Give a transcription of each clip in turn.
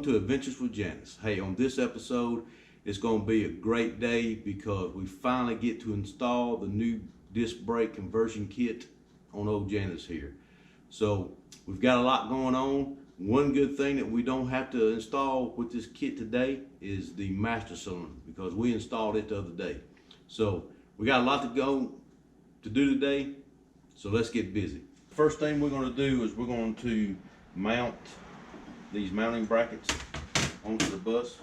to Adventures with Janis. Hey, on this episode, it's going to be a great day because we finally get to install the new disc brake conversion kit on old Janis here. So we've got a lot going on. One good thing that we don't have to install with this kit today is the master cylinder, because we installed it the other day. So we got a lot to do today, so let's get busy. First thing we're going to do is we're going to mount these mounting brackets onto the bus.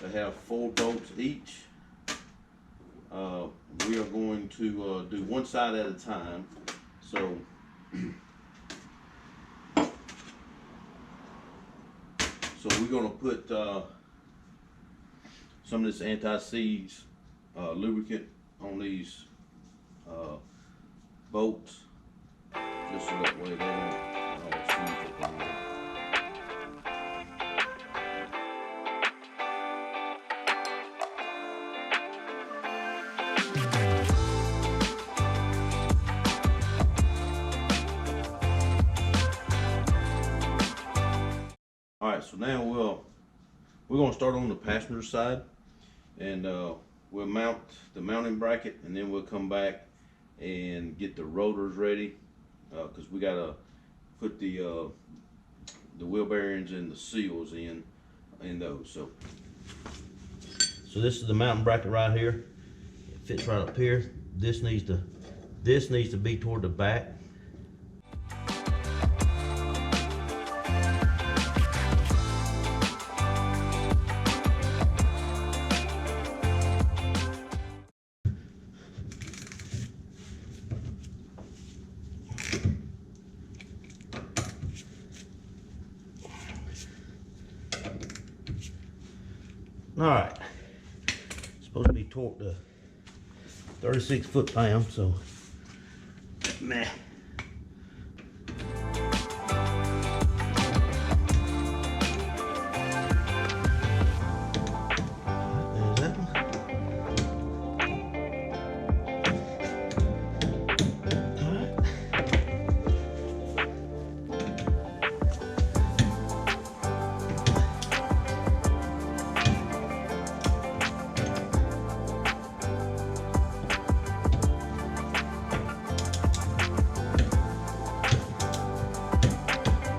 They have 4 bolts each. We are going to do one side at a time. So we're going to put some of this anti-seize lubricant on these bolts, just so that way they don't seize up on there. All right, so now we're going to start on the passenger side, and we'll mount the mounting bracket, and then we'll come back and get the rotors ready, because we got to put the wheel bearings and the seals in those. So this is the mounting bracket right here. It fits right up here. This needs to be toward the back. All right, it's supposed to be torqued to 36 foot-pound, so meh. There's that one.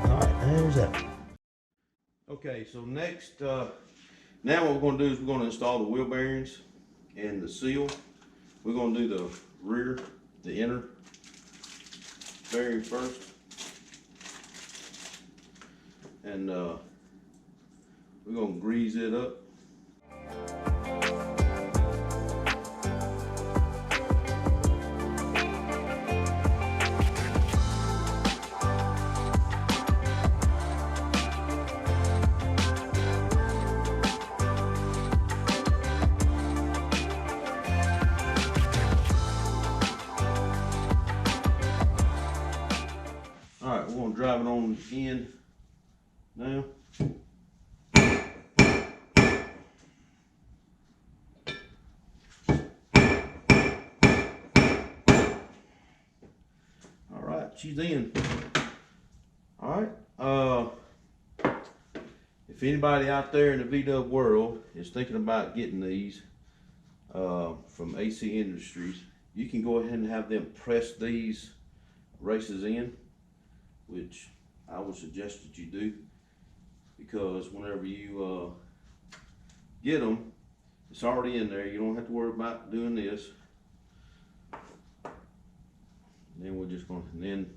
All right. There's that. Okay, so next, now what we're going to do is we're going to install the wheel bearings and the seal. We're going to do the rear, the inner bearing first, and we're going to grease it up. All right, we're going to drive it on in now. All right, she's in. All right. If anybody out there in the V-Dub world is thinking about getting these from AC Industries, you can go ahead and have them press these races in, which I would suggest that you do, because whenever you get them, it's already in there. You don't have to worry about doing this. And then we're just going, and then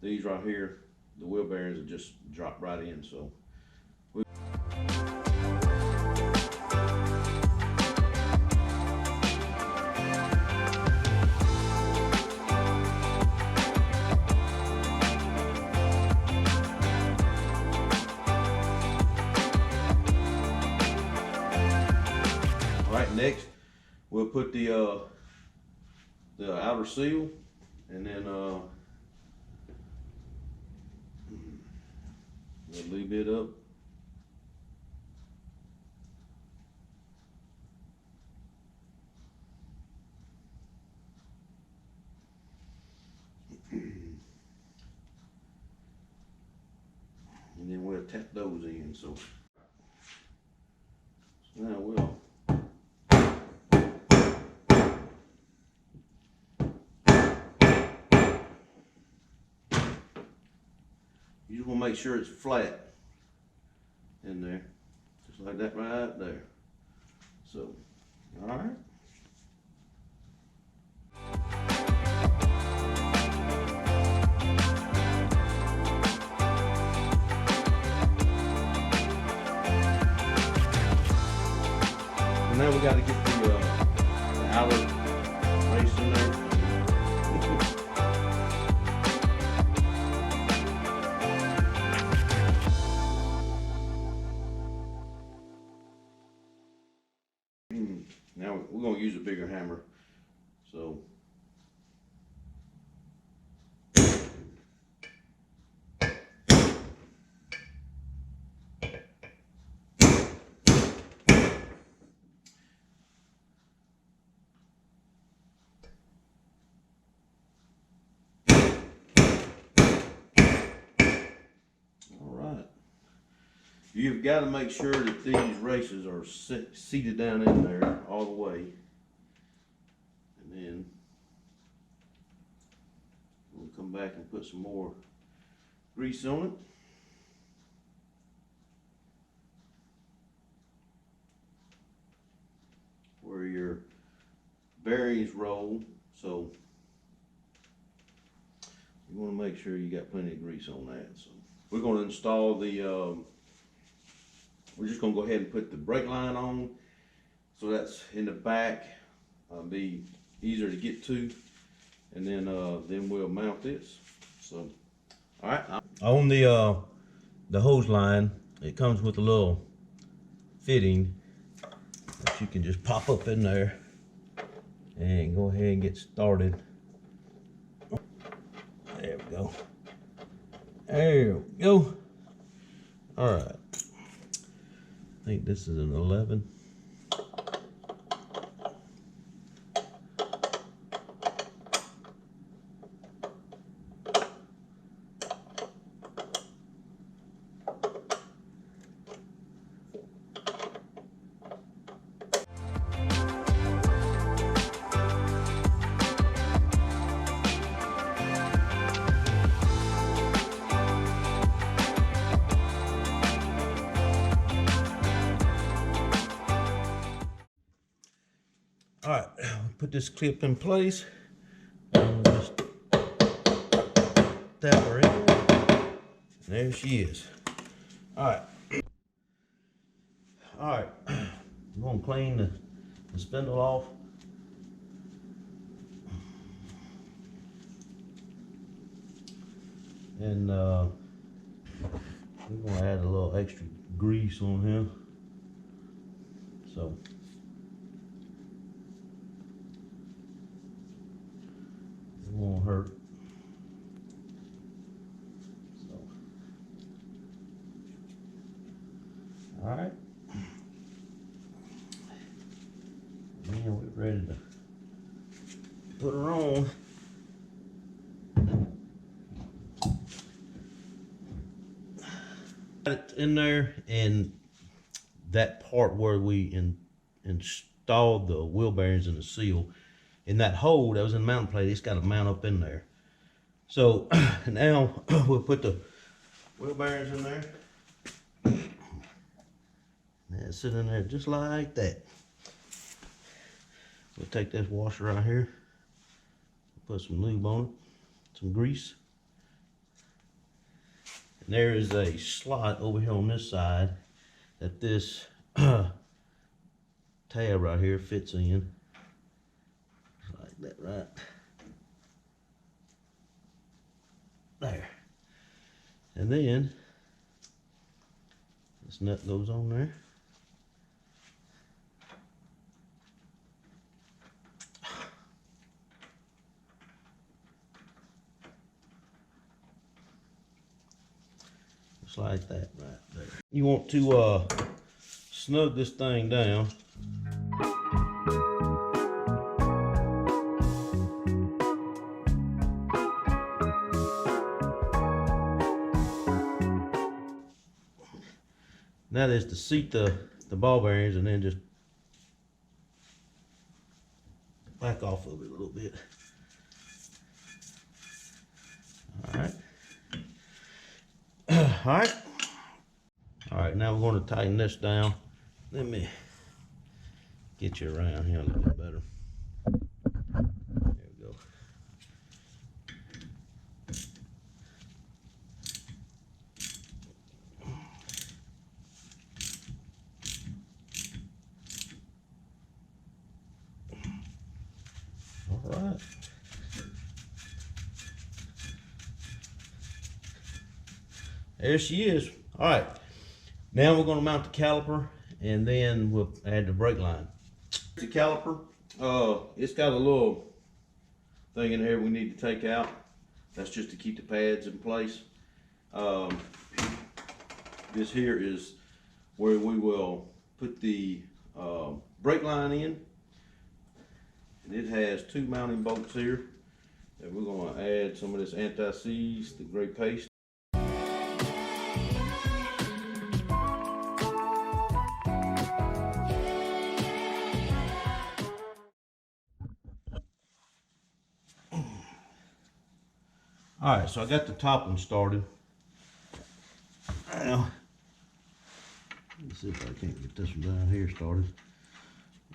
these right here, the wheel bearings will just drop right in. So next, we'll put the outer seal, and then we'll lube it up. And then we'll tap those in. So Now we'll you just want to make sure it's flat in there, just like that right there. So, all right. Now we got to get the outer race in there. Now we're going to use a bigger hammer. So you've got to make sure that these races are seated down in there all the way. And then we'll come back and put some more grease on it. Where your bearings roll, so you want to make sure you got plenty of grease on that. So we're going to install the we're just going to go ahead and put the brake line on, so that's in the back, be easier to get to, and then we'll mount this. So, all right. On the hose line, it comes with a little fitting that you can just pop up in there and go ahead and get started. There we go. There we go. All right. I think this is an 11. All right, put this clip in place. And we'll just tap her in. And there she is. All right. All right. I'm gonna clean the spindle off. And we're gonna add a little extra grease on here. So. Won't hurt. So, all right. Now we're ready to put her on. Got it in there, and that part where we installed the wheel bearings and the seal. In that hole that was in the mounting plate, it's got to mount up in there. So now we'll put the wheel bearings in there. And sit in there just like that. We'll take this washer right here, put some lube on it, some grease. And there is a slot over here on this side that this tab right here fits in. That right there, and then this nut goes on there. Just like that right there. You want to snug this thing down. That is to seat the the ball bearings and then just back off of it a little bit. Alright. Alright. Alright, now we're going to tighten this down. Let me get you around here a little bit better. There we go. Alright. There she is. Alright. Now we're going to mount the caliper and then we'll add the brake line. The caliper, it's got a little thing in here we need to take out. That's just to keep the pads in place. This here is where we will put the brake line in. And it has 2 mounting bolts here. And we're going to add some of this anti-seize, the gray paste. Alright, so I got the top one started. Now, let's see if I can't get this one down here started.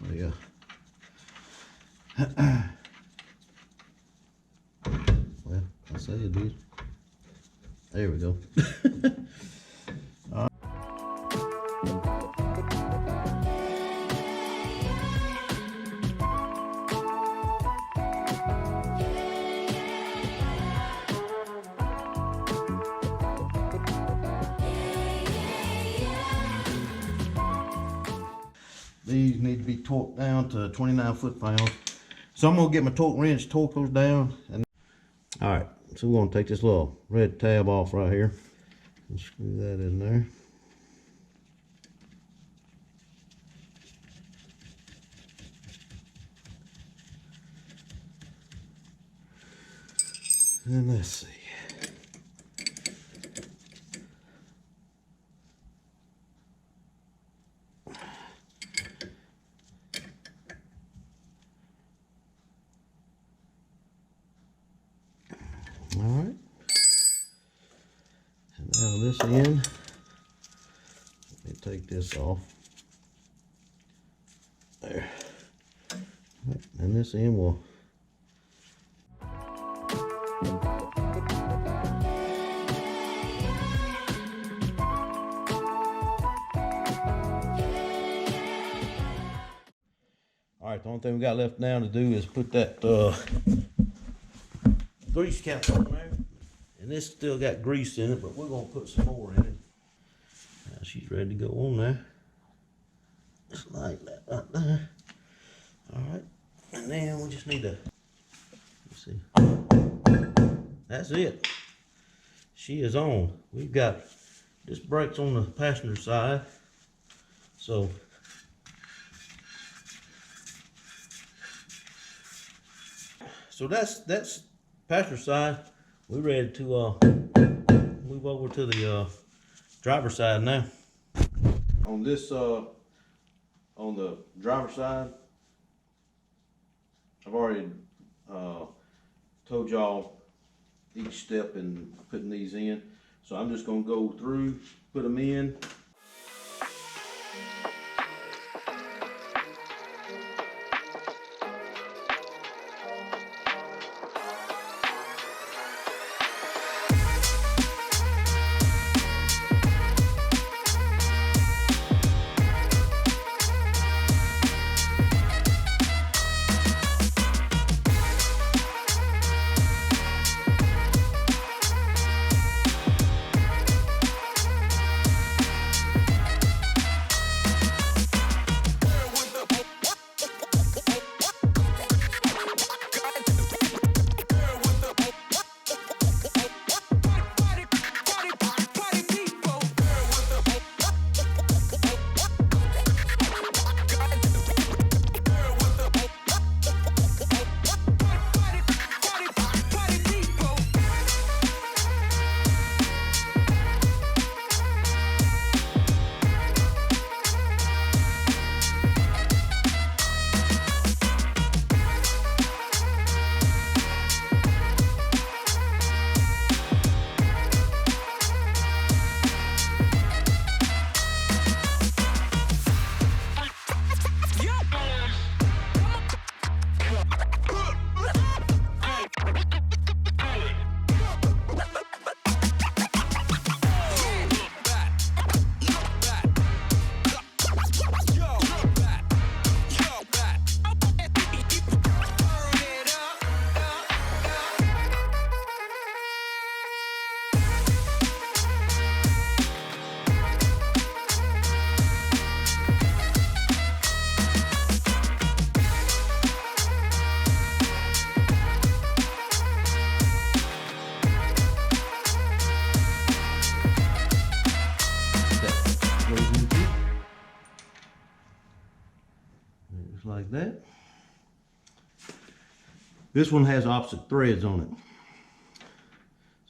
Oh yeah. Well, I say it did. There we go. These need to be torqued down to 29 foot-pounds. So I'm gonna get my torque wrench, torque those down. And all right, so we're gonna take this little red tab off right here and screw that in there. And let's see. All right, and now this end, let me take this off. There. Right, and this end will. All right, the only thing we got left now to do is put that grease cap on there, and this still got grease in it, but we're gonna put some more in it. Now she's ready to go on there, just like that right there. All right, and then we just need to, let's see, that's it. She is on. We've got this brakes on the passenger side, so that's passenger side. We're ready to move over to the driver's side now. On this on the driver's side, I've already told y'all each step in putting these in, so I'm just gonna go through, put them in. that. This one has opposite threads on it.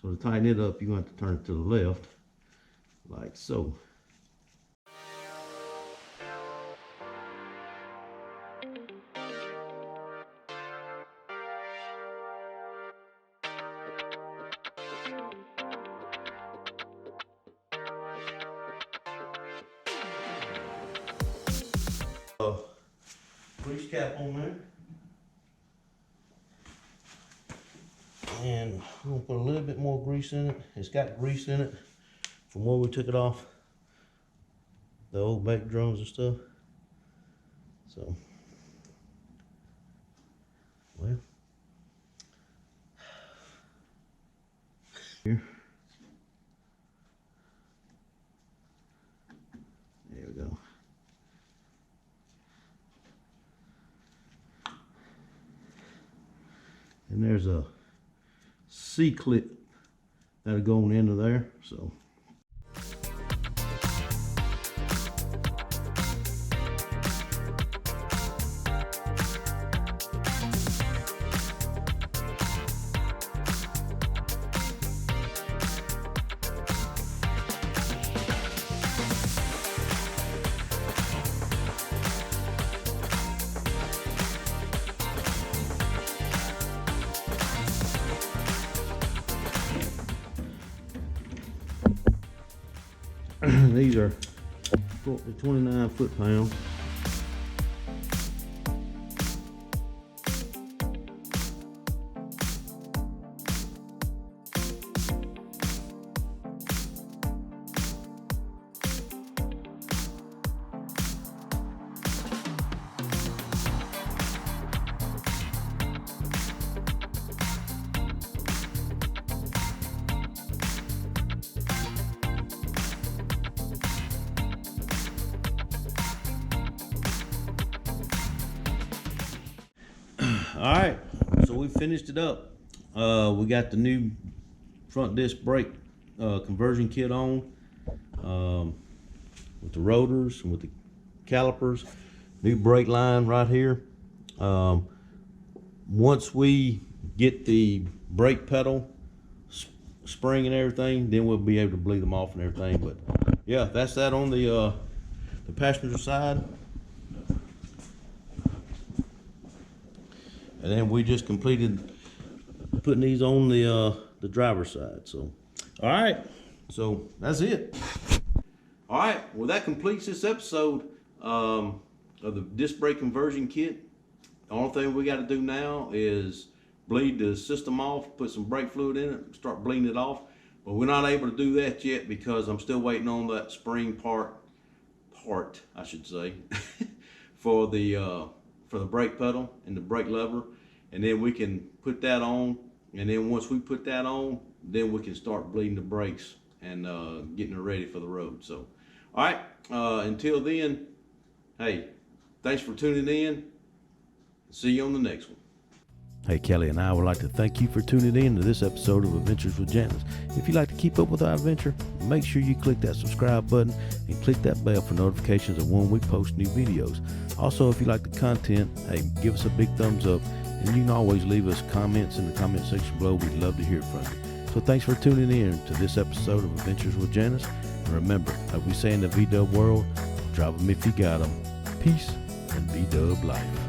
So to tighten it up, you're going to have to turn it to the left, like so. Grease cap on there. And I'm gonna put a little bit more grease in it. It's got grease in it from where we took it off the old baked drums and stuff. So, well, here. There we go. And there's a C-clip that'll go on the end of there, so. These are 29 foot-pounds. All right, so we finished it up. We got the new front disc brake conversion kit on with the rotors and with the calipers. New brake line right here. Once we get the brake pedal spring and everything, then we'll be able to bleed them off and everything. But yeah, that's that on the passenger side. And then we just completed putting these on the driver's side. So, all right, so that's it. All right, well that completes this episode of the disc brake conversion kit. The only thing we got to do now is bleed the system off, put some brake fluid in it, start bleeding it off. But we're not able to do that yet because I'm still waiting on that spring part I should say, for the brake pedal and the brake lever, and then we can put that on, and then once we put that on, then we can start bleeding the brakes and getting it ready for the road. So, all right, until then, hey, thanks for tuning in. See you on the next one. Hey, Kelly and I would like to thank you for tuning in to this episode of Adventures with Janis. If you'd like to keep up with our adventure, make sure you click that subscribe button and click that bell for notifications of when we post new videos. Also, if you like the content, hey, give us a big thumbs up, and you can always leave us comments in the comment section below. We'd love to hear from you. So thanks for tuning in to this episode of Adventures with Janis. And remember, like we say in the V-Dub world, drive them if you got them. Peace and V-Dub life.